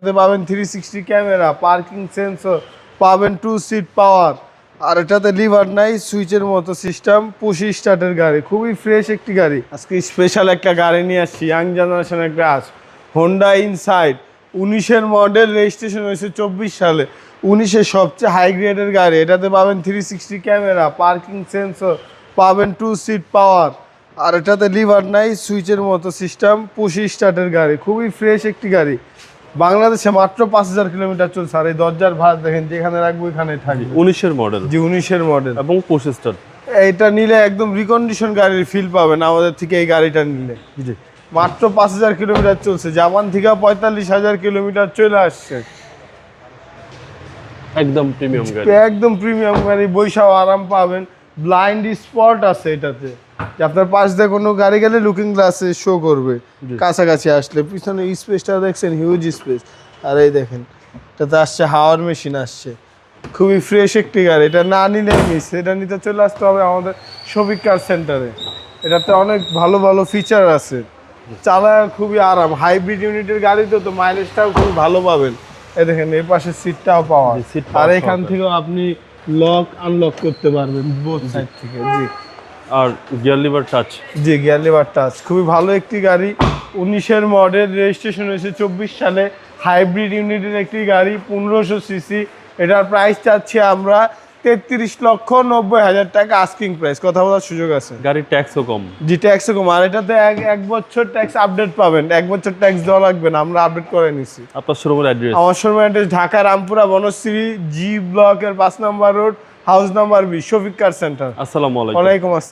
পাবেন 360 camera, parking sensor পাবেন, 2 seat পাওয়ার। আর এটাতে লিভার নাই, সুইচের মতো সিস্টেম, পুশ স্টার্টের গাড়ি, খুবই ফ্রেশ একটি গাড়ি। আজকে স্পেশাল একটা গাড়ি নিয়ে আসছি, ইয়াং জেনারেশন একটা হোন্ডা ইনসাইড 19-এর মডেল, রেজিস্ট্রেশন হয়েছে 24 সালে। 19-এর সবচেয়ে হাই গ্রেডের গাড়ি। এটাতে পাবেন 360 ক্যামেরা, পার্কিং সেন্সর পাবেন, 2 সিট পাওয়ার। আর এটাতে লিভার নাই, সুইচের মতো সিস্টেম, পুশ স্টার্টের গাড়ি, খুবই ফ্রেশ একটি গাড়ি। বাংলাদেশে মাত্র 5000 কিলোমিটার চলছে। আর এই দরজার ভাঁজ দেখেন, যেখানে রাখবো এখানে থাকবে। 19-এর মডেল, জি 19-এর মডেল এবং পুশ স্টার্ট। এটা নিলে একদম রিকন্ডিশন গাড়ির ফিল পাবেন আমাদের থেকে এই গাড়িটা নিলে। জি, মাত্র 5000 কিলোমিটার চলছে, জাপান থেকে 45000 কিলোমিটার চলে আসছে। একদম প্রিমিয়াম গাড়ি, একদম প্রিমিয়াম গাড়ি, বৈশাও আরাম পাবেন। ব্লাইন্ড স্পট আছে এটাতে, যে আপনার পাশ দিয়ে কোনো গাড়ি গেলে লুকিং গ্লাসে শো করবে কাছাকাছি আসলে। পিছনে স্পেসটা দেখছেন, হিউজ স্পেস। আর এই দেখেন, এটাতে আসছে হাওয়ার মেশিন আসছে, খুবই ফ্রেশ একটি গাড়ি। এটা না নিলে মিস, এটা নিতে চলে আসতে হবে আমাদের শফিক কার সেন্টারে। এটাতে অনেক ভালো ভালো ফিচার আছে, চালায় খুবই আরাম। হাইব্রিড ইউনিটের গাড়িতে তো মাইলেজটাও খুবই ভালো পাবেন। এই দেখেন, এই পাশে সিটটাও পাওয়া, আর এখান থেকেও আপনি লক আনলক করতে পারবেন বোথ সাইড থেকে। জি, আর গিয়ার লিভার টাচ। জি, গিয়ার লিভার টাচ, খুবই ভালো একটি গাড়ি। 19-এর মডেল, রেজিস্ট্রেশন হয়েছে 24 সালে। হাইব্রিড ইউনিটের একটি গাড়ি, 1500 সিসি। এটার প্রাইস চাচ্ছি আমরা 33,90,000 টাকা আস্কিং প্রাইস, কথা বলার সুযোগ আছে। গাড়ির ট্যাক্সও কম। জি, ট্যাক্সও কম। আর এটাতে এক বছর ট্যাক্স আপডেট পাবেন, 1 বছর ট্যাক্স দেওয়া লাগবে না, আমরা আপডেট করে নিছি। আপনার শোরুমের অ্যাড্রেস? আমার শোরুমের অ্যাড্রেস ঢাকা রামপুরা বনশ্রী জি ব্লকের 5 নম্বর road, house number 20, Shafiq car centre. আসসালামু আলাইকুম। ওয়ালাইকুম আসসালাম।